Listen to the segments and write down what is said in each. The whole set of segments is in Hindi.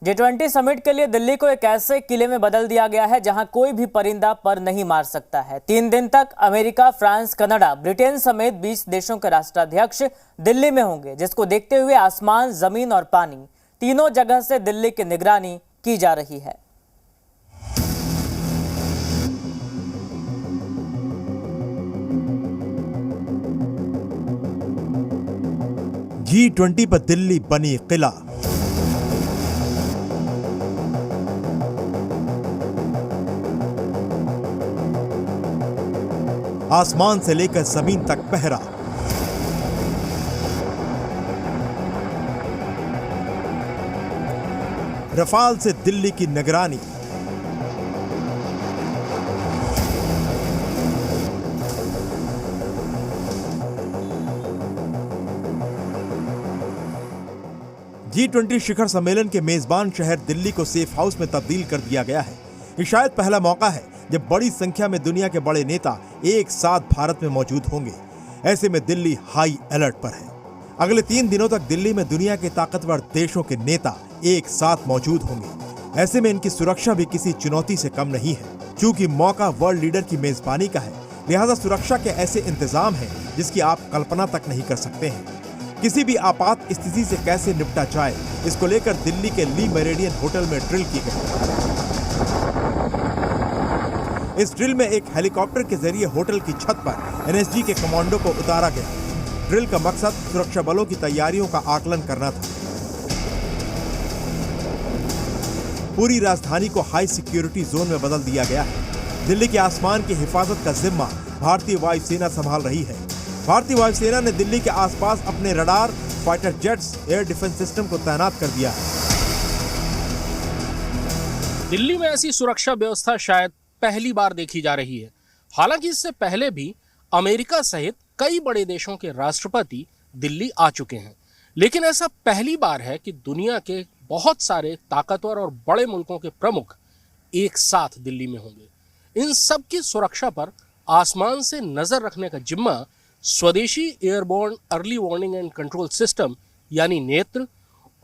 G20 समिट के लिए दिल्ली को एक ऐसे किले में बदल दिया गया है जहां कोई भी परिंदा पर नहीं मार सकता है। 3 दिन तक अमेरिका, फ्रांस, कनाडा, ब्रिटेन समेत 20 देशों के राष्ट्राध्यक्ष दिल्ली में होंगे, जिसको देखते हुए आसमान, जमीन और पानी तीनों जगह से दिल्ली की निगरानी की जा रही है। G20 पर दिल्ली बनी किला। आसमान से लेकर जमीन तक पहरा। रफाल से दिल्ली की निगरानी। G20 शिखर सम्मेलन के मेजबान शहर दिल्ली को सेफ हाउस में तब्दील कर दिया गया है। ये शायद पहला मौका है जब बड़ी संख्या में दुनिया के बड़े नेता एक साथ भारत में मौजूद होंगे। ऐसे में दिल्ली हाई अलर्ट पर है। अगले 3 दिनों तक दिल्ली में दुनिया के ताकतवर देशों के नेता एक साथ मौजूद होंगे। ऐसे में इनकी सुरक्षा भी किसी चुनौती से कम नहीं है। चूंकि मौका वर्ल्ड लीडर की मेजबानी का है, लिहाजा सुरक्षा के ऐसे इंतजाम हैं जिसकी आप कल्पना तक नहीं कर सकते हैं। किसी भी आपात स्थिति से कैसे निपटा जाए, इसको लेकर दिल्ली के ली मेरिडियन होटल में ड्रिल की गई। इस ड्रिल में एक हेलीकॉप्टर के जरिए होटल की छत पर एनएसजी के कमांडो को उतारा गया। ड्रिल का मकसद सुरक्षा बलों की तैयारियों का आकलन करना था। पूरी राजधानी को हाई सिक्योरिटी जोन में बदल दिया गया है। दिल्ली के आसमान की हिफाजत का जिम्मा भारतीय वायुसेना संभाल रही है। भारतीय वायुसेना ने दिल्ली के आसपास अपने radar, fighter jets, air defence system को तैनात कर दिया है। दिल्ली में ऐसी सुरक्षा व्यवस्था शायद पहली बार देखी जा रही है। हालांकि इससे पहले भी अमेरिका सहित कई बड़े देशों के राष्ट्रपति दिल्ली आ चुके हैं, लेकिन ऐसा पहली बार है कि दुनिया के बहुत सारे ताकतवर और बड़े मुल्कों के प्रमुख एक साथ दिल्ली में होंगे। इन सब की सुरक्षा पर आसमान से नजर रखने का जिम्मा स्वदेशी airborne early warning and control system यानी नेत्र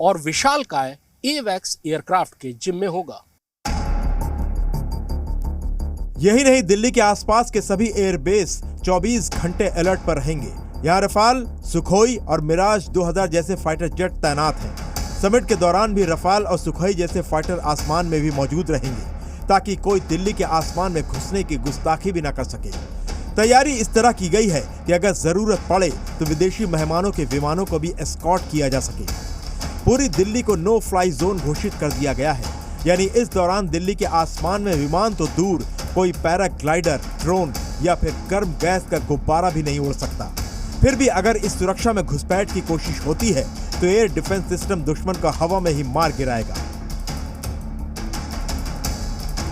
और विशालकाय एवैक्स एयरक्राफ्ट के जिम्मे होगा। यही नहीं, दिल्ली के आसपास के सभी एयरबेस 24 घंटे अलर्ट पर रहेंगे। यहाँ रफाल, सुखोई और मिराज 2000 जैसे फाइटर जेट तैनात हैं। समिट के दौरान भी रफाल और सुखोई जैसे फाइटर आसमान में भी मौजूद रहेंगे, ताकि कोई दिल्ली के आसमान में घुसने की गुस्ताखी भी न कर सके। तैयारी इस तरह की गई है कि अगर जरूरत पड़े तो विदेशी मेहमानों के विमानों को भी एस्कॉर्ट किया जा सके। पूरी दिल्ली को नो फ्लाई जोन घोषित कर दिया गया है, यानी इस दौरान दिल्ली के आसमान में विमान तो दूर, कोई पैराग्लाइडर, ड्रोन या फिर गर्म गैस का गुब्बारा भी नहीं उड़ सकता। फिर भी अगर इस सुरक्षा में घुसपैठ की कोशिश होती है तो एयर डिफेंस सिस्टम दुश्मन को हवा में ही मार गिराएगा।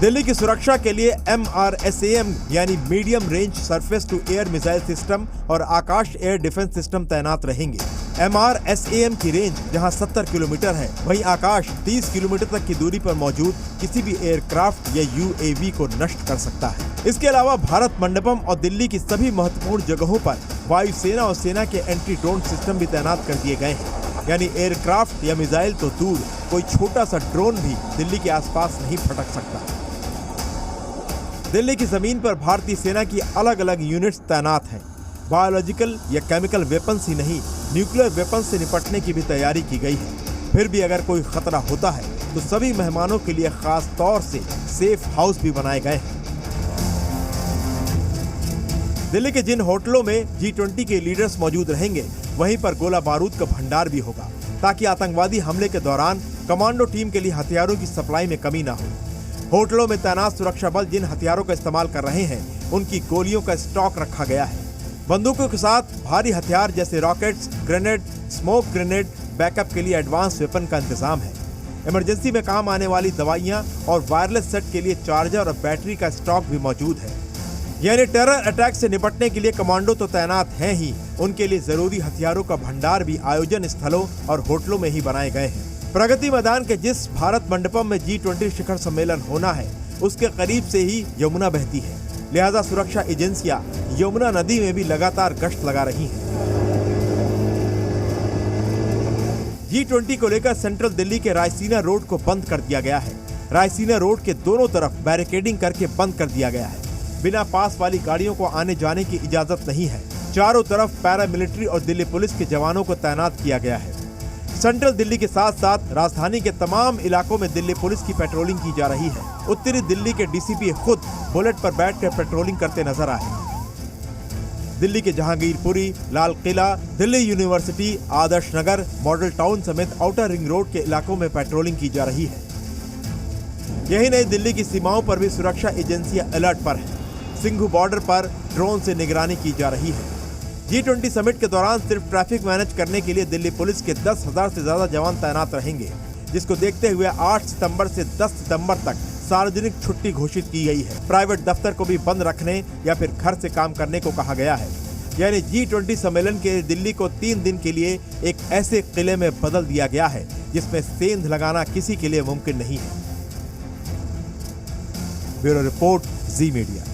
दिल्ली की सुरक्षा के लिए MRSAM यानी medium range surface to air missile system और आकाश एयर डिफेंस सिस्टम तैनात रहेंगे। MRSAM की रेंज जहां 70 किलोमीटर है, वहीं आकाश 30 किलोमीटर तक की दूरी पर मौजूद किसी भी एयरक्राफ्ट या UAV को नष्ट कर सकता है। इसके अलावा भारत मंडपम और दिल्ली की सभी महत्वपूर्ण जगहों पर वायुसेना और सेना के एंटी ड्रोन सिस्टम भी तैनात कर दिए गए हैं। यानी एयरक्राफ्ट या मिसाइल तो दूर, कोई छोटा सा ड्रोन भी दिल्ली के आसपास नहीं फटक सकता। दिल्ली की जमीन पर भारतीय सेना की अलग अलग यूनिट्स तैनात हैं। बायोलॉजिकल या केमिकल वेपन्स ही नहीं, न्यूक्लियर वेपन्स से निपटने की भी तैयारी की गई है। फिर भी अगर कोई खतरा होता है तो सभी मेहमानों के लिए खास तौर से सेफ हाउस भी बनाए गए हैं। दिल्ली के जिन होटलों में G20 के लीडर्स मौजूद रहेंगे, वहीं पर गोला बारूद का भंडार भी होगा, ताकि आतंकवादी हमले के दौरान कमांडो टीम के लिए हथियारों की सप्लाई में कमी ना हो। होटलों में तैनात सुरक्षा बल जिन हथियारों का इस्तेमाल कर रहे हैं, उनकी गोलियों का स्टॉक रखा गया है। बंदूकों के साथ भारी हथियार जैसे rockets, grenade, smoke grenade, backup के लिए एडवांस वेपन का इंतजाम है। इमरजेंसी में काम आने वाली दवाइयां और वायरलेस सेट के लिए चार्जर और बैटरी का स्टॉक भी मौजूद है। यानी टेरर अटैक से निपटने के लिए कमांडो तो तैनात हैं ही, उनके लिए जरूरी हथियारों का भंडार भी आयोजन स्थलों और होटलों में ही बनाए गए हैं। प्रगति मैदान के जिस भारत मंडपम में G20 शिखर सम्मेलन होना है, उसके करीब से ही यमुना बहती है। लिहाजा सुरक्षा एजेंसियां यमुना नदी में भी लगातार गश्त लगा रही हैं। G20 को लेकर सेंट्रल दिल्ली के रायसीना रोड को बंद कर दिया गया है। रायसीना रोड के दोनों तरफ बैरिकेडिंग करके बंद कर दिया गया है। बिना पास वाली गाड़ियों को आने जाने की इजाजत नहीं है। चारों तरफ पैरामिलिट्री और दिल्ली पुलिस के जवानों को तैनात किया गया है। सेंट्रल दिल्ली के साथ साथ राजधानी के तमाम इलाकों में दिल्ली पुलिस की पेट्रोलिंग की जा रही है। उत्तरी दिल्ली के डीसीपी खुद बुलेट पर बैठकर पेट्रोलिंग करते नजर आए। दिल्ली के Jahangirpuri, Lal Qila, Delhi university, Adarsh Nagar, model town समेत आउटर रिंग रोड के इलाकों में पेट्रोलिंग की जा रही है। यही नहीं, दिल्ली की सीमाओं पर भी सुरक्षा एजेंसियां अलर्ट पर हैं। सिंघू बॉर्डर पर ड्रोन से निगरानी की जा रही है। G20 समिट के दौरान सिर्फ ट्रैफिक मैनेज करने के लिए दिल्ली पुलिस के 10,000 से ज्यादा जवान तैनात रहेंगे, जिसको देखते हुए 8 सितंबर से 10 सितंबर तक सार्वजनिक छुट्टी घोषित की गई है। प्राइवेट दफ्तर को भी बंद रखने या फिर घर से काम करने को कहा गया है। यानी G20 सम्मेलन के दिल्ली को 3 दिन के लिए एक ऐसे किले में बदल दिया गया है जिसमें सेंध लगाना किसी के लिए मुमकिन नहीं है। ब्यूरो रिपोर्ट, जी मीडिया।